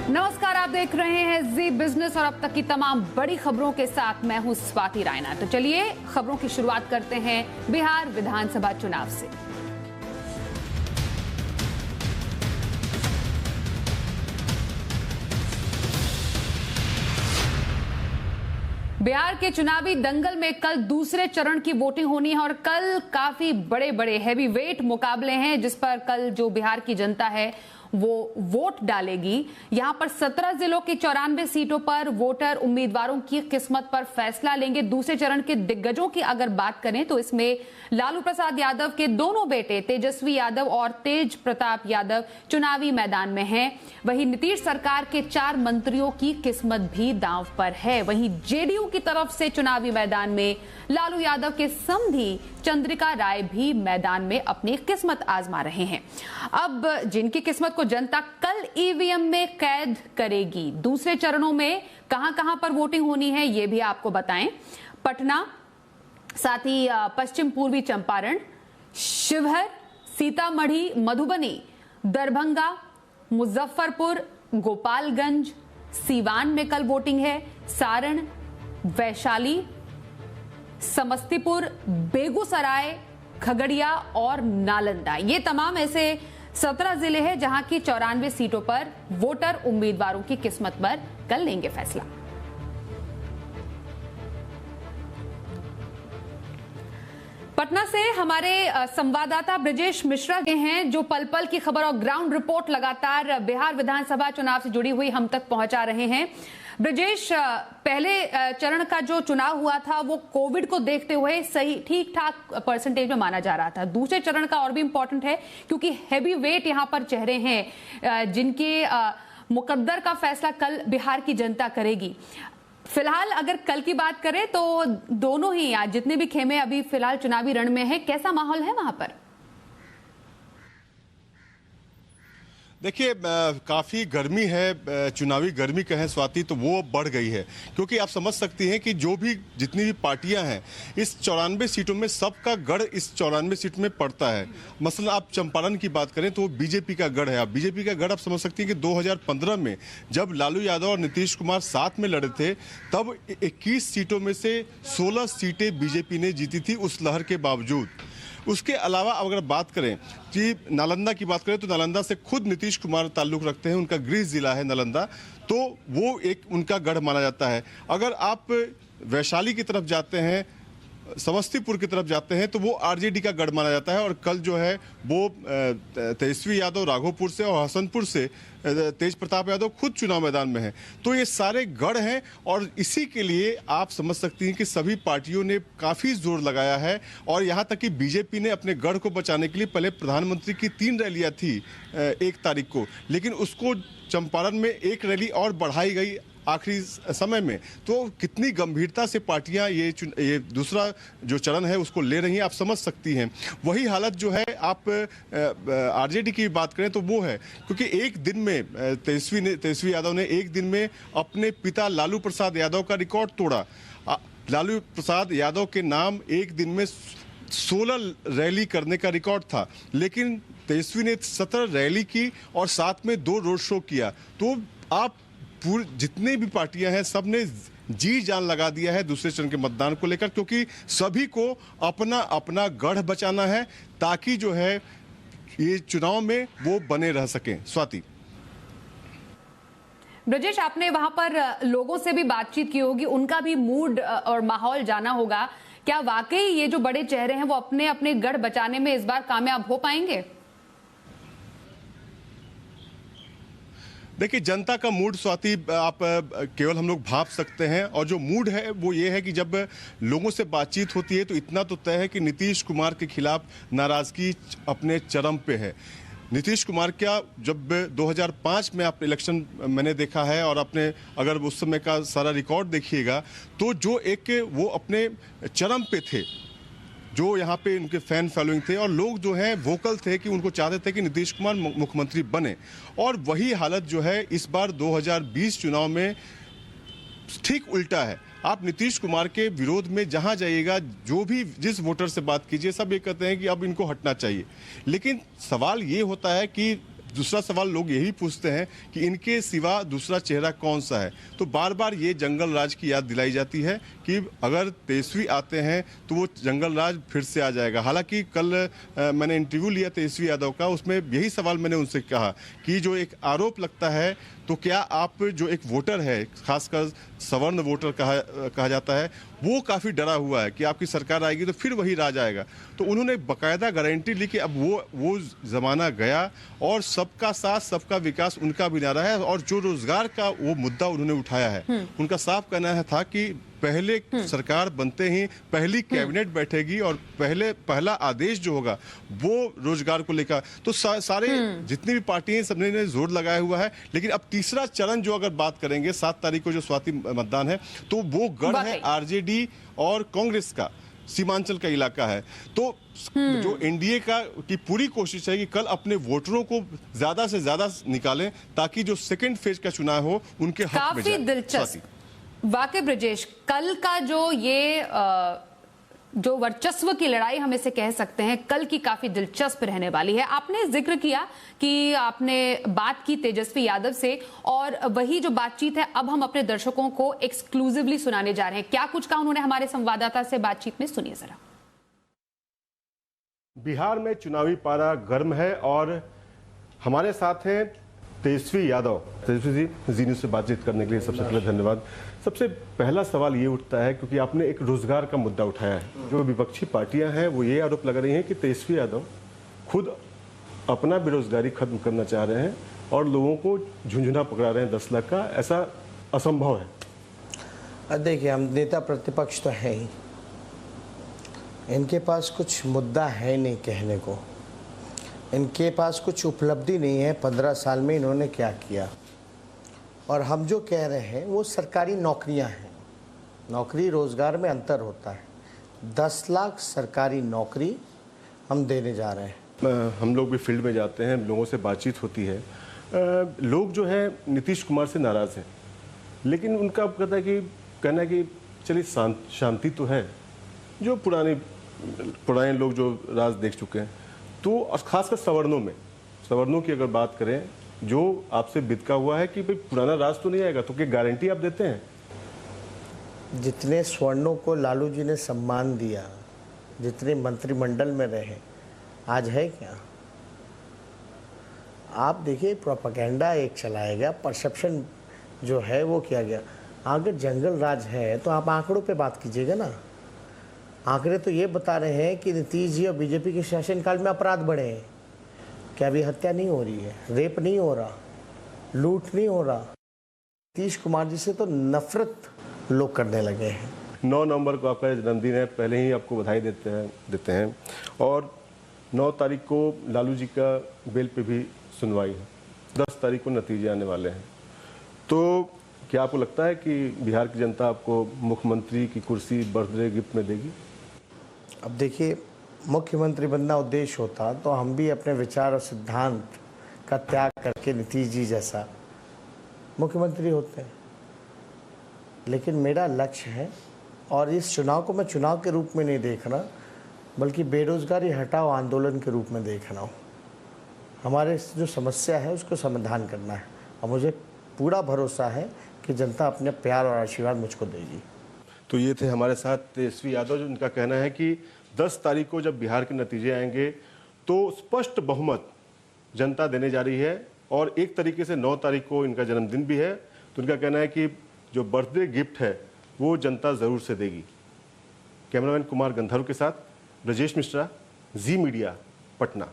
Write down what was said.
नमस्कार, आप देख रहे हैं जी बिजनेस और अब तक की तमाम बड़ी खबरों के साथ मैं हूं स्वाति रायना। तो चलिए खबरों की शुरुआत करते हैं बिहार विधानसभा चुनाव से। बिहार के चुनावी दंगल में कल दूसरे चरण की वोटिंग होनी है और कल काफी बड़े बड़े हैवी वेट मुकाबले हैं जिस पर कल जो बिहार की जनता है वो वोट डालेगी। यहां पर 17 जिलों की 94 सीटों पर वोटर उम्मीदवारों की किस्मत पर फैसला लेंगे। दूसरे चरण के दिग्गजों की अगर बात करें तो इसमें लालू प्रसाद यादव के दोनों बेटे तेजस्वी यादव और तेज प्रताप यादव चुनावी मैदान में हैं। वहीं नीतीश सरकार के 4 मंत्रियों की किस्मत भी दांव पर है। वहीं जेडीयू की तरफ से चुनावी मैदान में लालू यादव के समधी चंद्रिका राय भी मैदान में अपनी किस्मत आजमा रहे हैं। अब जिनकी किस्मत को जनता कल ईवीएम में कैद करेगी, दूसरे चरणों में कहां-कहां पर वोटिंग होनी है ये भी आपको बताएं। पटना, साथ ही पश्चिम पूर्वी चंपारण, शिवहर, सीतामढ़ी, मधुबनी, दरभंगा, मुजफ्फरपुर, गोपालगंज, सीवान में कल वोटिंग है, सारण, वैशाली, समस्तीपुर, बेगूसराय, खगड़िया और नालंदा, ये तमाम ऐसे 17 जिले हैं जहां की 94 सीटों पर वोटर उम्मीदवारों की किस्मत पर कल लेंगे फैसला। पटना से हमारे संवाददाता ब्रजेश मिश्रा के हैं जो पल पल की खबर और ग्राउंड रिपोर्ट लगातार बिहार विधानसभा चुनाव से जुड़ी हुई हम तक पहुंचा रहे हैं। ब्रजेश, पहले चरण का जो चुनाव हुआ था वो कोविड को देखते हुए सही ठीक ठाक परसेंटेज में माना जा रहा था। दूसरे चरण का और भी इंपॉर्टेंट है क्योंकि हैवी वेट यहां पर चेहरे हैं जिनके मुकद्दर का फैसला कल बिहार की जनता करेगी। फिलहाल अगर कल की बात करें तो दोनों ही आज जितने भी खेमे अभी फिलहाल चुनावी रण में है, कैसा माहौल है वहां पर? देखिए, काफ़ी गर्मी है, चुनावी गर्मी कहें स्वाति तो वो बढ़ गई है क्योंकि आप समझ सकती हैं कि जितनी भी पार्टियां हैं इस 94 सीटों में सबका गढ़ इस 94 सीट में पड़ता है। मसलन आप चंपारण की बात करें तो वो बीजेपी का गढ़ है। आप बीजेपी का गढ़ आप समझ सकती हैं कि 2015 में जब लालू यादव और नीतीश कुमार साथ में लड़े थे तब 21 सीटों में से 16 सीटें बीजेपी ने जीती थी उस लहर के बावजूद। उसके अलावा अगर बात करें कि नालंदा की बात करें तो नालंदा से खुद नीतीश कुमार ताल्लुक रखते हैं, उनका गृह जिला है नालंदा, तो वो एक उनका गढ़ माना जाता है। अगर आप वैशाली की तरफ जाते हैं, समस्तीपुर की तरफ जाते हैं तो वो आरजेडी का गढ़ माना जाता है और कल जो है वो तेजस्वी यादव राघोपुर से और हसनपुर से तेज प्रताप यादव खुद चुनाव मैदान में हैं। तो ये सारे गढ़ हैं और इसी के लिए आप समझ सकती हैं कि सभी पार्टियों ने काफ़ी जोर लगाया है और यहाँ तक कि बीजेपी ने अपने गढ़ को बचाने के लिए पहले प्रधानमंत्री की 3 रैलियाँ थी 1 तारीख को, लेकिन उसको चंपारण में 1 रैली और बढ़ाई गई आखिरी समय में। तो कितनी गंभीरता से पार्टियां ये दूसरा जो चरण है उसको ले रही हैं आप समझ सकती हैं। वही हालत जो है आप आरजेडी की बात करें तो वो है क्योंकि एक दिन में तेजस्वी यादव ने एक दिन में अपने पिता लालू प्रसाद यादव का रिकॉर्ड तोड़ा। लालू प्रसाद यादव के नाम एक दिन में 16 रैली करने का रिकॉर्ड था, लेकिन तेजस्वी ने 17 रैली की और साथ में 2 रोड शो किया। तो आप जितने भी पार्टियां हैं सब ने जी जान लगा दिया है दूसरे चरण के मतदान को लेकर क्योंकि सभी को अपना अपना गढ़ बचाना है ताकि जो है ये चुनाव में वो बने रह सकें। स्वाति, ब्रजेश, आपने वहां पर लोगों से भी बातचीत की होगी, उनका भी मूड और माहौल जाना होगा। क्या वाकई ये जो बड़े चेहरे हैं वो अपने अपने गढ़ बचाने में इस बार कामयाब हो पाएंगे? देखिए, जनता का मूड स्वाति आप केवल हम लोग भाप सकते हैं और जो मूड है वो ये है कि जब लोगों से बातचीत होती है तो इतना तो तय है कि नीतीश कुमार के खिलाफ नाराजगी अपने चरम पे है। नीतीश कुमार क्या जब 2005 में आप इलेक्शन मैंने देखा है और अपने अगर उस समय का सारा रिकॉर्ड देखिएगा तो जो एक वो अपने चरम पे थे, जो यहाँ पे उनके फैन फॉलोइंग थे और लोग जो हैं वोकल थे कि उनको चाहते थे कि नीतीश कुमार मुख्यमंत्री बने। और वही हालत जो है इस बार 2020 चुनाव में ठीक उल्टा है। आप नीतीश कुमार के विरोध में जहां जाइएगा, जो भी जिस वोटर से बात कीजिए, सब ये कहते हैं कि अब इनको हटना चाहिए। लेकिन सवाल ये होता है कि दूसरा सवाल लोग यही पूछते हैं कि इनके सिवा दूसरा चेहरा कौन सा है। तो बार बार ये जंगल राज की याद दिलाई जाती है कि अगर तेजस्वी आते हैं तो वो जंगल राज फिर से आ जाएगा। हालांकि कल मैंने इंटरव्यू लिया तेजस्वी यादव का, उसमें यही सवाल मैंने उनसे कहा कि जो एक आरोप लगता है, तो क्या आप जो एक वोटर है, खासकर सवर्ण वोटर कहा जाता है, वो काफ़ी डरा हुआ है कि आपकी सरकार आएगी तो फिर वही राज आएगा। तो उन्होंने बाकायदा गारंटी ली कि अब वो ज़माना गया और सबका साथ सबका विकास उनका भी नारा है। और जो रोजगार का वो मुद्दा उन्होंने उठाया है, उनका साफ कहना था कि पहले सरकार बनते ही पहली कैबिनेट बैठेगी और पहला आदेश जो होगा वो रोजगार को लेकर। तो सारे जितनी भी पार्टी हैं सबने ने जोर लगाया हुआ है। लेकिन अब तीसरा चरण जो अगर बात करेंगे 7 तारीख को जो स्वाति मतदान है, तो वो गढ़ है आरजेडी और कांग्रेस का, सीमांचल का इलाका है। तो जो एनडीए की पूरी कोशिश है कि कल अपने वोटरों को ज्यादा से ज्यादा निकालें ताकि जो सेकंड फेज का चुनाव हो उनके हक में जाए। काफी दिलचस्प वाकई ब्रजेश, कल का जो वर्चस्व की लड़ाई हम इसे कह सकते हैं, कल की काफी दिलचस्प रहने वाली है। आपने जिक्र किया कि आपने बात की तेजस्वी यादव से, और वही जो बातचीत है अब हम अपने दर्शकों को एक्सक्लूसिवली सुनाने जा रहे हैं। क्या कुछ कहा उन्होंने हमारे संवाददाता से बातचीत में, सुनिए जरा। बिहार में चुनावी पारा गर्म है और हमारे साथ हैं तेजस्वी यादव। तेजस्वी जी न्यूज़ से बातचीत करने के लिए सबसे पहले धन्यवाद। सबसे पहला सवाल ये उठता है क्योंकि आपने एक रोजगार का मुद्दा उठाया है। जो विपक्षी पार्टियां हैं वो ये आरोप लगा रही हैं कि तेजस्वी यादव खुद अपना बेरोजगारी खत्म करना चाह रहे हैं और लोगों को झुंझुना पकड़ा रहे हैं 10 लाख का। ऐसा असंभव है। देखिए, हम नेता प्रतिपक्ष तो है ही, इनके पास कुछ मुद्दा है नहीं कहने को, इनके पास कुछ उपलब्धि नहीं है 15 साल में इन्होंने क्या किया। और हम जो कह रहे हैं वो सरकारी नौकरियां हैं। नौकरी रोज़गार में अंतर होता है। 10 लाख सरकारी नौकरी हम देने जा रहे हैं। हम लोग भी फील्ड में जाते हैं, लोगों से बातचीत होती है। लोग जो है नीतीश कुमार से नाराज़ हैं, लेकिन उनका कहना है कि चलिए शांति तो है। जो पुराने लोग जो राज देख चुके हैं, तो खासकर सवर्णों की अगर बात करें, जो आपसे बितका हुआ है कि भाई पुराना राज तो नहीं आएगा, तो क्या गारंटी आप देते हैं? जितने स्वर्णों को लालू जी ने सम्मान दिया, जितने मंत्रिमंडल में रहे, आज है क्या? आप देखिए, प्रोपेगेंडा एक चलाया गया, परसेप्शन जो है वो किया गया। अगर जंगल राज है तो आप आंकड़ों पे बात कीजिएगा ना। आंकड़े तो ये बता रहे हैं कि नीतीश जी और बीजेपी के शासनकाल में अपराध बढ़े हैं। क्या अभी हत्या नहीं हो रही है, रेप नहीं हो रहा, लूट नहीं हो रहा? नीतीश कुमार जी से तो नफरत लोग करने लगे हैं। 9 नवंबर को आपका जन्मदिन है, पहले ही आपको बधाई देते हैं। और 9 तारीख को लालू जी का बेल पे भी सुनवाई है, 10 तारीख को नतीजे आने वाले हैं। तो क्या आपको लगता है कि बिहार की जनता आपको मुख्यमंत्री की कुर्सी बर्थडे गिफ्ट में देगी? अब देखिए, मुख्यमंत्री बनना उद्देश्य होता तो हम भी अपने विचार और सिद्धांत का त्याग करके नीतीश जी जैसा मुख्यमंत्री होते हैं। लेकिन मेरा लक्ष्य है, और इस चुनाव को मैं चुनाव के रूप में नहीं देख रहा, बल्कि बेरोजगारी हटाओ आंदोलन के रूप में देख रहा हूँ। हमारे जो समस्या है उसको समाधान करना है, और मुझे पूरा भरोसा है कि जनता अपने प्यार और आशीर्वाद मुझको देगी। तो ये थे हमारे साथ तेजस्वी यादव, जिनका कहना है कि 10 तारीख को जब बिहार के नतीजे आएंगे तो स्पष्ट बहुमत जनता देने जा रही है। और एक तरीके से 9 तारीख को इनका जन्मदिन भी है, तो इनका कहना है कि जो बर्थडे गिफ्ट है वो जनता ज़रूर से देगी। कैमरामैन कुमार गंधर्व के साथ ब्रजेश मिश्रा, जी मीडिया, पटना।